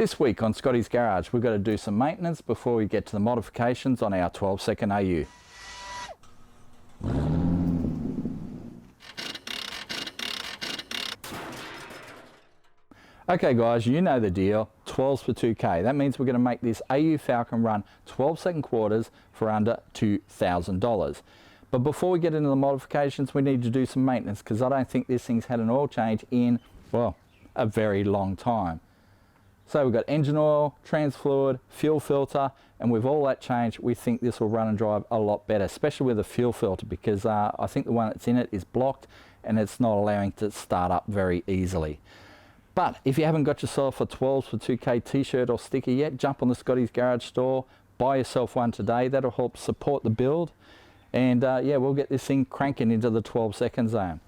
This week on Scotty's Garage, we've got to do some maintenance before we get to the modifications on our 12-second AU. Okay guys, you know the deal, 12s for 2K. That means we're going to make this AU Falcon run 12-second quarters for under $2,000. But before we get into the modifications, we need to do some maintenance because I don't think this thing's had an oil change in, well, a very long time. So we've got engine oil, trans fluid, fuel filter, and with all that changed, we think this will run and drive a lot better, especially with the fuel filter, because I think the one that's in it is blocked and it's not allowing it to start up very easily. But if you haven't got yourself a 12s for 2K t-shirt or sticker yet, jump on the Scotty's Garage store, buy yourself one today. That'll help support the build. And yeah, we'll get this thing cranking into the 12-second zone.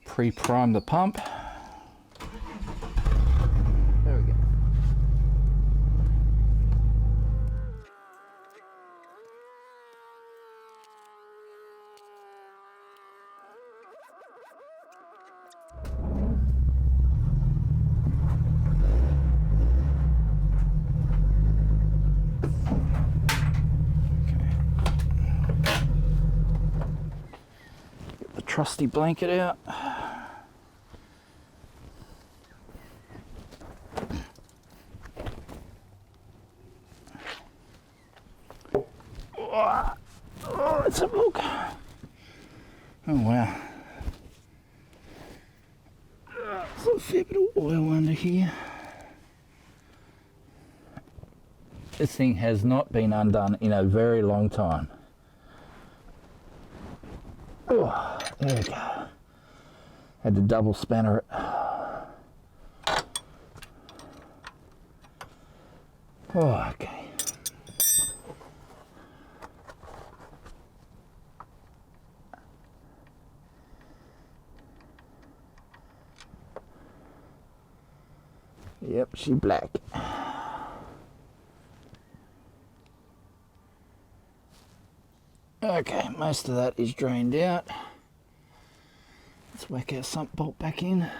Pre-prime the pump. There we go. Get the trusty blanket out. Oh, let's have a look. Oh wow. There's a fair bit of oil under here. This thing has not been undone in a very long time. Oh, there we go. Had to double spanner it. Oh, okay. Yep, she black. Okay, most of that is drained out. Let's whack our sump bolt back in. I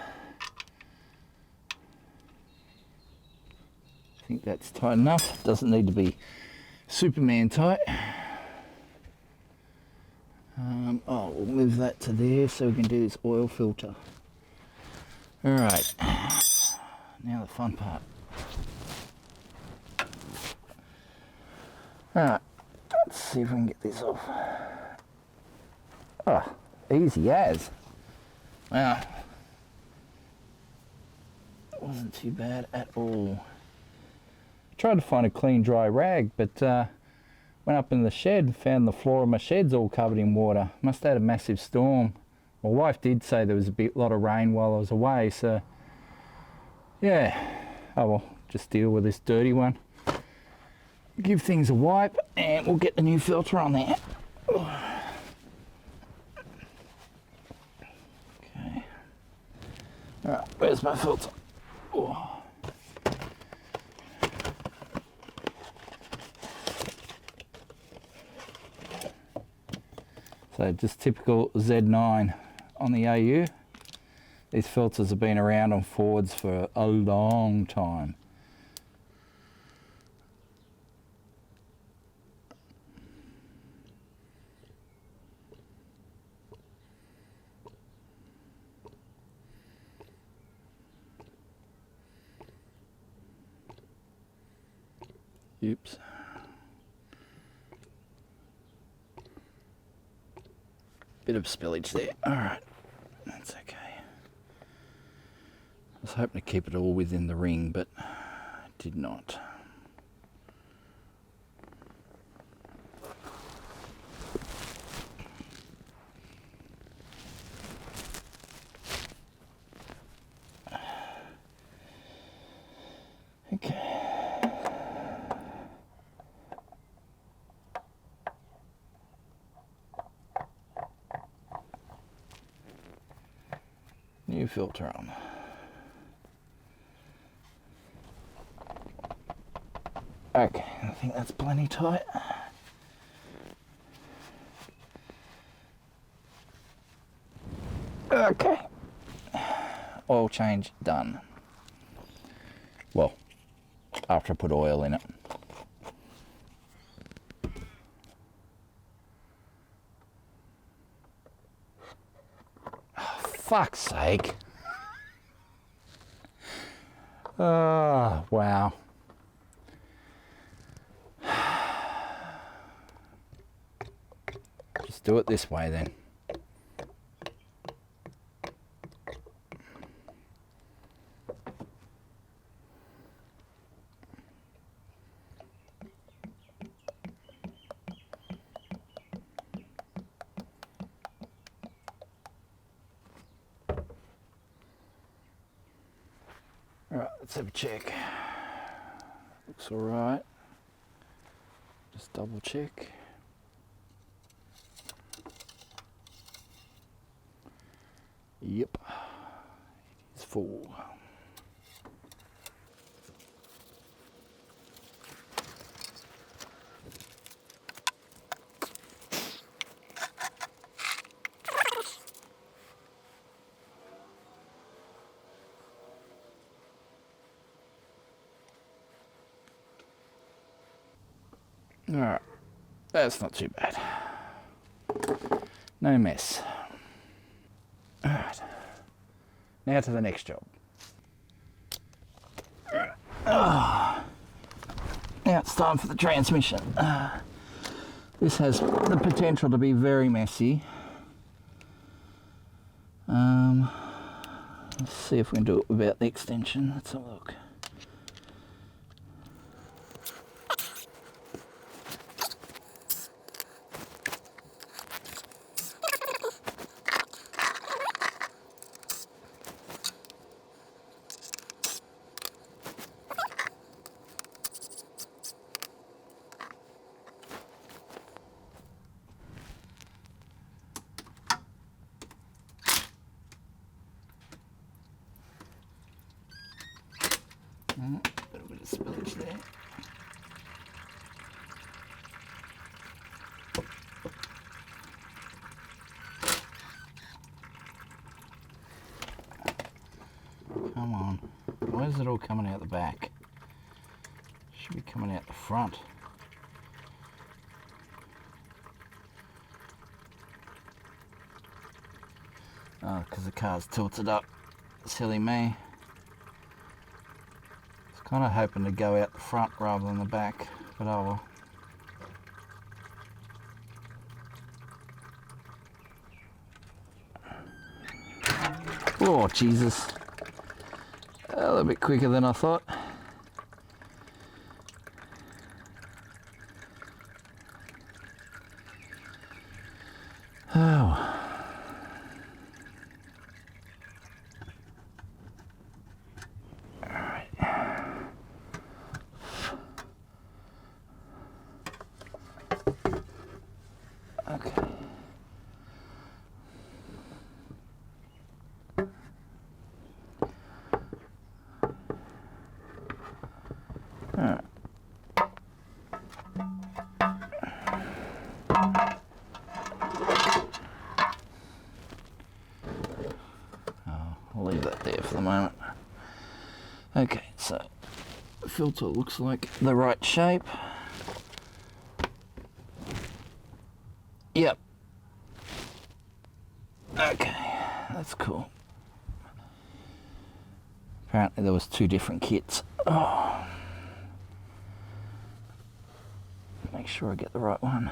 think that's tight enough. Doesn't need to be Superman tight. Oh, we'll move that to there so we can do this oil filter. Alright. Now the fun part. Alright, let's see if we can get this off. Oh, easy as. Wow. Wasn't too bad at all. Tried to find a clean dry rag, but went up in the shed and found the floor of my shed's all covered in water. Must have had a massive storm. My wife did say there was a lot of rain while I was away, so yeah, oh well, just deal with this dirty one. Give things a wipe and we'll get the new filter on there. Okay. Alright, where's my filter? Oh. So just typical Z9 on the AU. These filters have been around on Fords for a long time. Oops. Bit of spillage there. All right, that's okay. I was hoping to keep it all within the ring, but I did not. Okay. New filter on. Okay, I think that's plenty tight. Okay, oil change done. Well, after I put oil in it. Oh, fuck's sake. Oh, wow. Just do it this way then. Alright, let's have a check. Looks alright. Just double check. Yep, it's full. Alright, that's not too bad. No mess. Alright, now to the next job. Now it's time for the transmission. This has the potential to be very messy. Let's see if we can do it without the extension. Let's have a look. A little bit of spillage there. Come on. Where's it all coming out the back? Should be coming out the front. Oh, because the car's tilted up. Silly me. Kind of hoping to go out the front rather than the back, but oh well. Oh, Jesus. A little bit quicker than I thought. Oh. Okay. All right. I'll leave that there for the moment. Okay, so the filter looks like the right shape. Yep. Okay, that's cool. Apparently there was two different kits. Oh. Make sure I get the right one.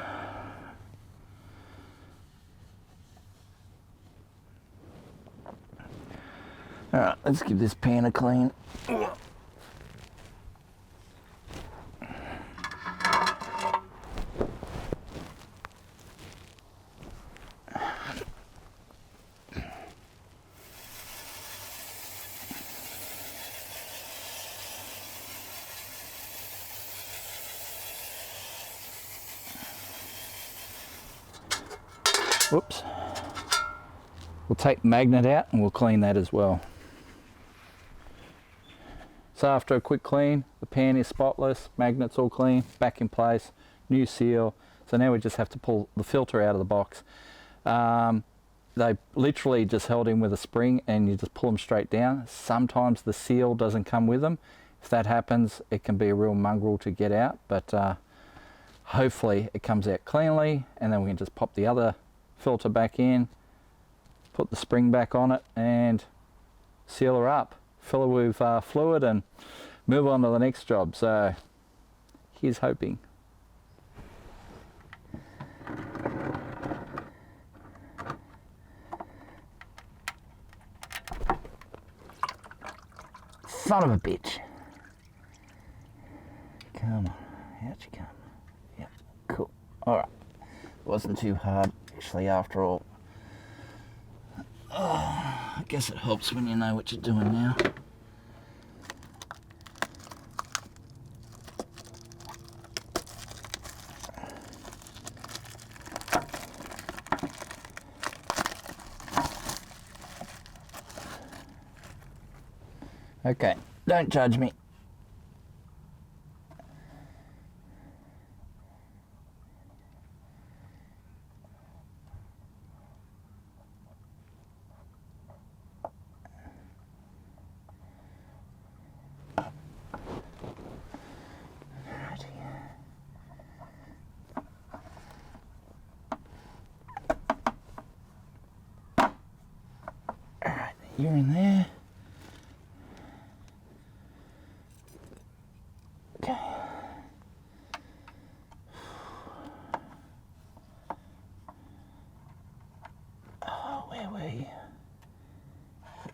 Alright, let's give this pan a clean. Whoops. We'll take the magnet out and we'll clean that as well. So after a quick clean, the pan is spotless, magnets all clean, back in place, new seal. So now we just have to pull the filter out of the box. They literally just held in with a spring and you just pull them straight down. Sometimes the seal doesn't come with them. If that happens, it can be a real mongrel to get out, but hopefully it comes out cleanly, and then we can just pop the other filter back in, put the spring back on it and seal her up, fill her with fluid and move on to the next job. So here's hoping. Son of a bitch. Come on, out you come. Yep, cool. Alright, wasn't too hard actually after all. I guess it helps when you know what you're doing now. Okay, don't judge me. Alright, you're in there. Okay. Oh, where were you?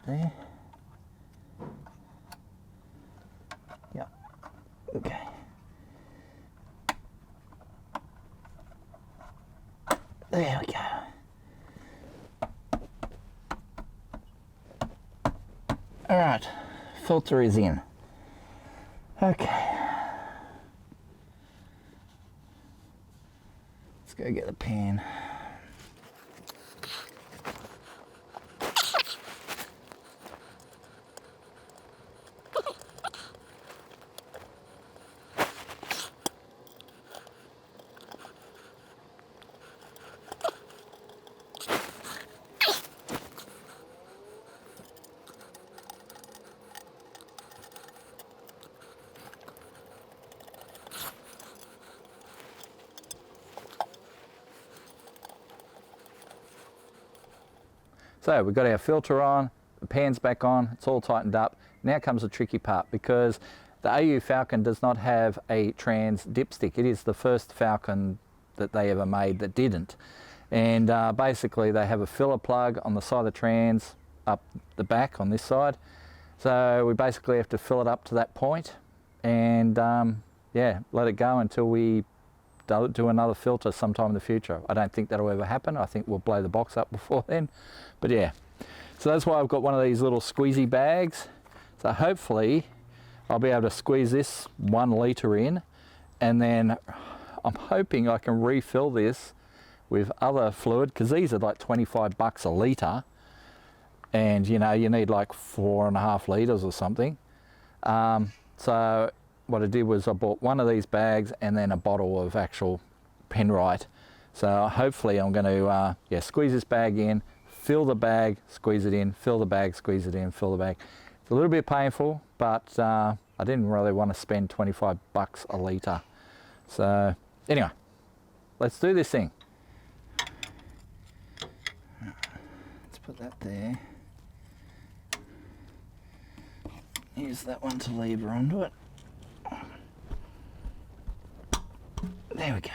There. Yep. Okay. There we go. All right, filter is in. Okay. Let's go get the pan. So we've got our filter on, the pan's back on, it's all tightened up. Now comes the tricky part, because the AU Falcon does not have a trans dipstick. It is the first Falcon that they ever made that didn't. And basically they have a filler plug on the side of the trans, up the back on this side. So we basically have to fill it up to that point and yeah, let it go until we do another filter sometime in the future. I don't think that'll ever happen. I think we'll blow the box up before then. But yeah, so that's why I've got one of these little squeezy bags. So hopefully I'll be able to squeeze this 1 litre in, and then I'm hoping I can refill this with other fluid, because these are like 25 bucks a litre, and you know, you need like 4.5 litres or something. So what I did was I bought one of these bags and then a bottle of actual Penrite. So hopefully I'm going to yeah, squeeze this bag in, fill the bag, squeeze it in, fill the bag, squeeze it in, fill the bag. It's a little bit painful, but I didn't really want to spend 25 bucks a litre. So anyway, let's do this thing. Let's put that there. Use that one to lever onto it. There we go.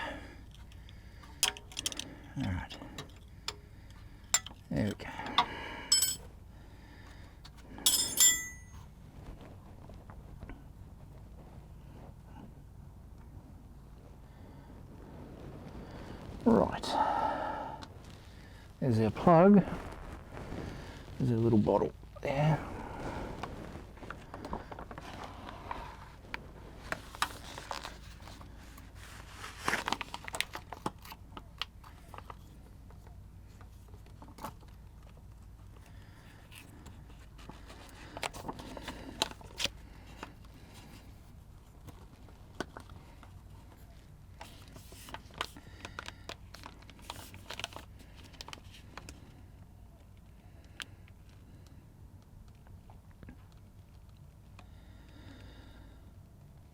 All right. There we go. Right. There's our plug. There's our little bottle there.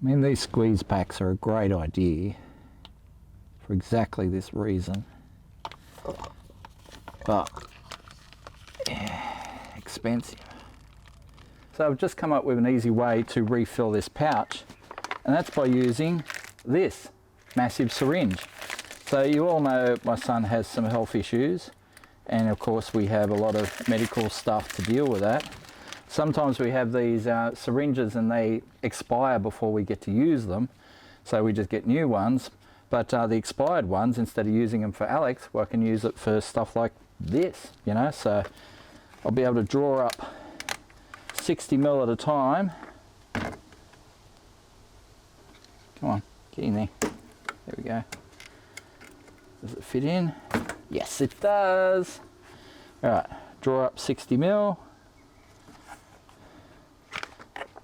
I mean, these squeeze packs are a great idea for exactly this reason, but expensive. So I've just come up with an easy way to refill this pouch, and that's by using this massive syringe. So you all know my son has some health issues, and of course we have a lot of medical stuff to deal with that. Sometimes we have these syringes and they expire before we get to use them, so we just get new ones. But the expired ones, instead of using them for Alex, well, I can use it for stuff like this, you know. So I'll be able to draw up 60 ml at a time. Come on, get in there. There we go. Does it fit in? Yes, it does. All right, draw up 60 ml.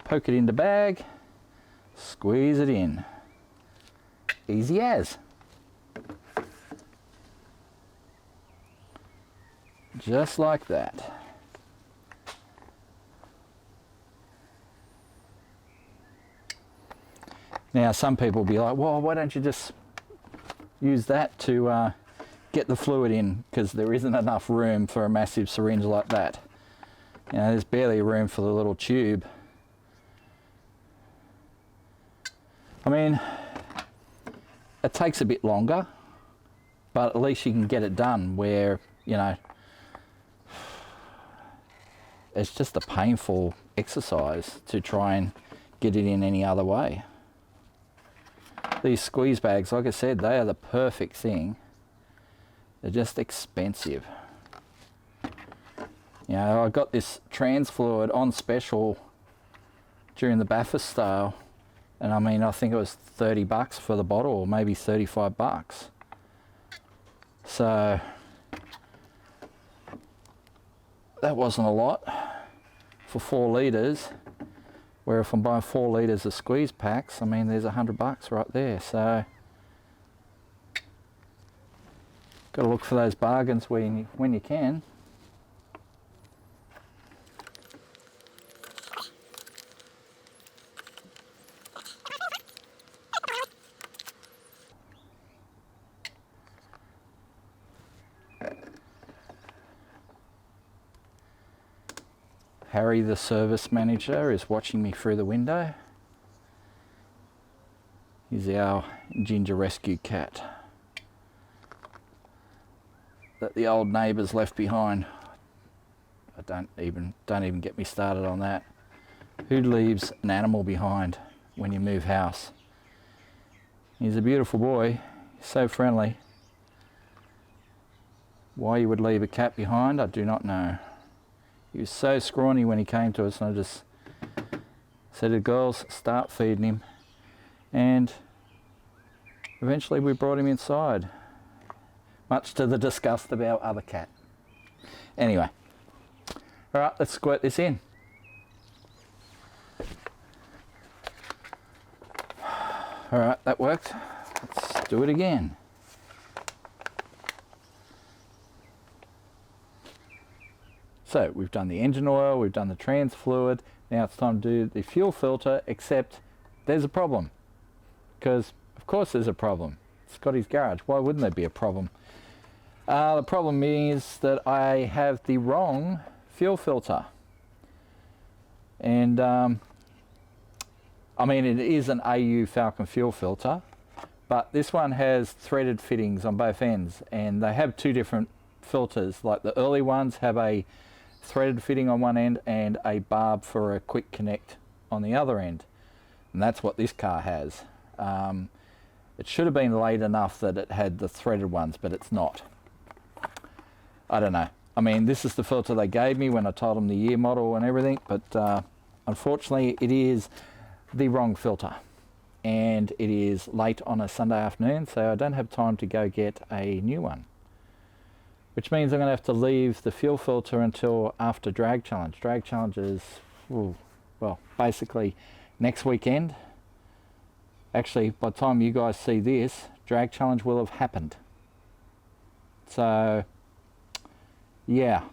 Poke it in the bag. Squeeze it in. Easy as. Just like that. Now some people will be like, well, why don't you just use that to get the fluid in, because there isn't enough room for a massive syringe like that. You know, there's barely room for the little tube. I mean, it takes a bit longer, but at least you can get it done where, you know, it's just a painful exercise to try and get it in any other way. These squeeze bags, like I said, they are the perfect thing. They're just expensive. You know, I got this trans fluid on special during the Bathurst sale, and I mean, I think it was 30 bucks for the bottle, or maybe 35 bucks. So that wasn't a lot for 4 litres, where if I'm buying 4 litres of squeeze packs, I mean, there's 100 bucks right there. So got to look for those bargains when you can. Harry, the service manager, is watching me through the window. He's our ginger rescue cat that the old neighbours left behind. Don't even get me started on that. Who leaves an animal behind when you move house? He's a beautiful boy. He's so friendly. Why you would leave a cat behind, I do not know. He was so scrawny when he came to us, and I just said to the girls, start feeding him. And eventually we brought him inside, much to the disgust of our other cat. Anyway, all right, let's squirt this in. All right, that worked. Let's do it again. So we've done the engine oil, we've done the trans fluid, now it's time to do the fuel filter, except there's a problem. Because of course there's a problem. Scotty's garage, why wouldn't there be a problem? The problem is that I have the wrong fuel filter. And I mean, it is an AU Falcon fuel filter, but this one has threaded fittings on both ends, and they have 2 different filters. Like the early ones have a threaded fitting on one end and a barb for a quick connect on the other end, and that's what this car has. It should have been late enough that it had the threaded ones, but it's not. I don't know. I mean, this is the filter they gave me when I told them the year model and everything, but unfortunately it is the wrong filter, and it is late on a Sunday afternoon, so I don't have time to go get a new one. Which means I'm going to have to leave the fuel filter until after Drag Challenge. Drag Challenge is, well, basically next weekend. Actually, by the time you guys see this, Drag Challenge will have happened. So, yeah.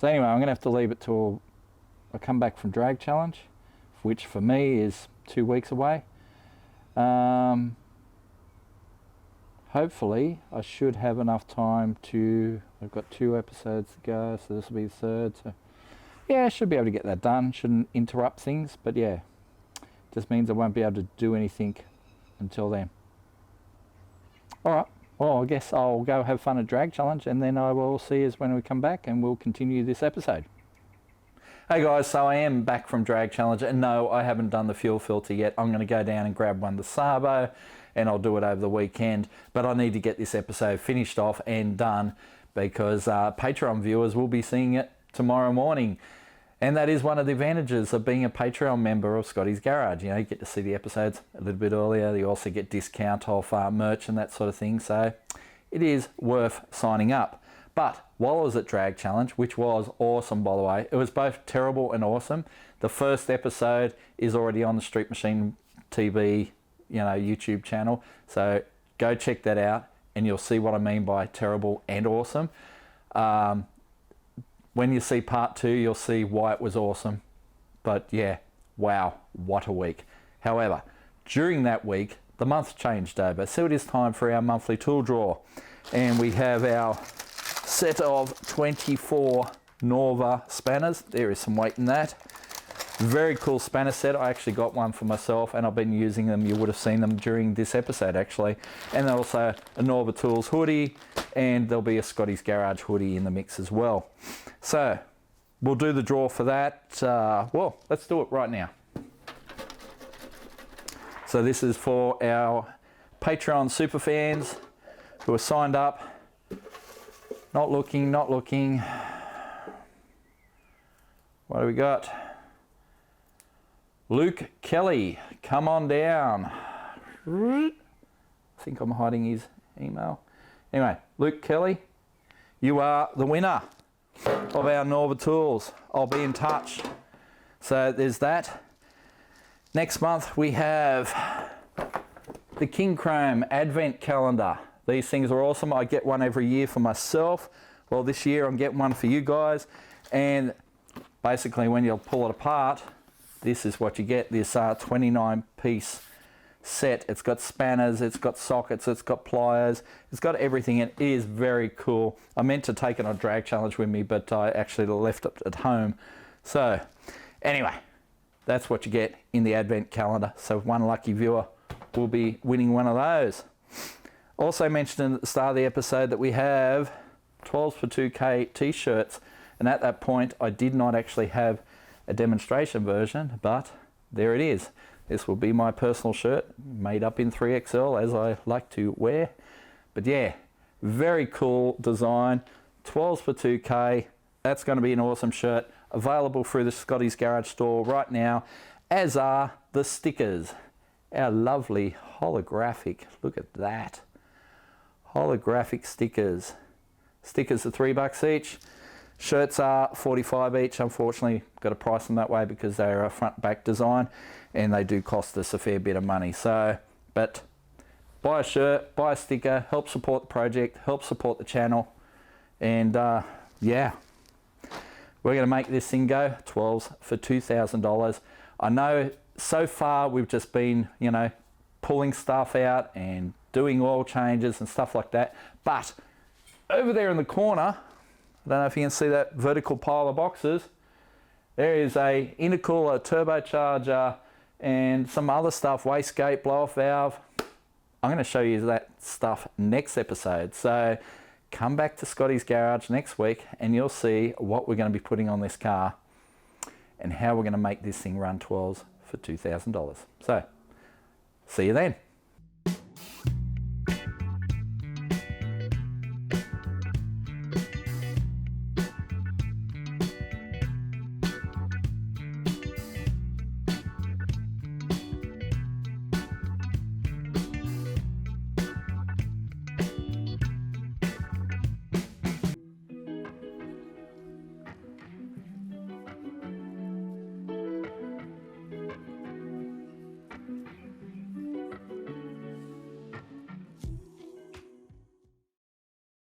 So anyway, I'm going to have to leave it till I come back from Drag Challenge, which for me is 2 weeks away. Hopefully I should have enough time to, I've got 2 episodes to go, so this will be the 3rd. So yeah, I should be able to get that done. Shouldn't interrupt things, but yeah, just means I won't be able to do anything until then. All right, well, I guess I'll go have fun at Drag Challenge, and then I will see you when we come back and we'll continue this episode. Hey guys, so I am back from Drag Challenge, and no, I haven't done the fuel filter yet. I'm going to go down and grab one, the Sabo, and I'll do it over the weekend. But I need to get this episode finished off and done, because Patreon viewers will be seeing it tomorrow morning. And that is one of the advantages of being a Patreon member of Scottys Garage. You know, you get to see the episodes a little bit earlier. You also get discount off merch and that sort of thing. So it is worth signing up. But while I was at Drag Challenge, which was awesome, by the way, it was both terrible and awesome. The first episode is already on the Street Machine TV, YouTube channel. So go check that out and you'll see what I mean by terrible and awesome. When you see part 2, you'll see why it was awesome. But yeah, wow, what a week. However, during that week, the month changed over. So it is time for our monthly tool drawer. And we have our set of 24 Norva spanners. There is some weight in that. Very cool spanner set. I actually got one for myself and I've been using them. You would have seen them during this episode actually. And then also a Norva Tools hoodie, and there'll be a Scottys Garage hoodie in the mix as well. So we'll do the draw for that. Well, let's do it right now. So this is for our Patreon superfans who are signed up. Not looking. What do we got? Luke Kelly, come on down. I think I'm hiding his email. Anyway, Luke Kelly, you are the winner of our Norva Tools. I'll be in touch. So there's that. Next month we have the King Chrome Advent Calendar. These things are awesome. I get one every year for myself. Well, this year I'm getting one for you guys. And basically when you pull it apart, this is what you get, this 29-piece set. It's got spanners, it's got sockets, it's got pliers, it's got everything, and it is very cool. I meant to take it on Drag Challenge with me, but I actually left it at home. So anyway, that's what you get in the Advent Calendar. So one lucky viewer will be winning one of those. Also mentioned at the start of the episode that we have 12s for 2K t-shirts, and at that point I did not actually have a demonstration version, but there it is. This will be my personal shirt, made up in 3XL as I like to wear. But yeah, very cool design. 12s for 2K. That's going to be an awesome shirt. Available through the Scottys Garage store right now, as are the stickers. Our lovely holographic, look at that. Holographic stickers. Stickers are $3 each. Shirts are $45 each. Unfortunately, got to price them that way because they're a front back design and they do cost us a fair bit of money. So, but buy a shirt, buy a sticker, help support the project, help support the channel. And yeah, we're going to make this thing go. 12s for $2,000. I know so far we've just been, pulling stuff out and doing oil changes and stuff like that. But over there in the corner, I don't know if you can see that vertical pile of boxes. There is a intercooler, turbocharger, and some other stuff, wastegate, blow-off valve. I'm going to show you that stuff next episode. So come back to Scottys Garage next week and you'll see what we're going to be putting on this car and how we're going to make this thing run 12s for $2,000. So see you then.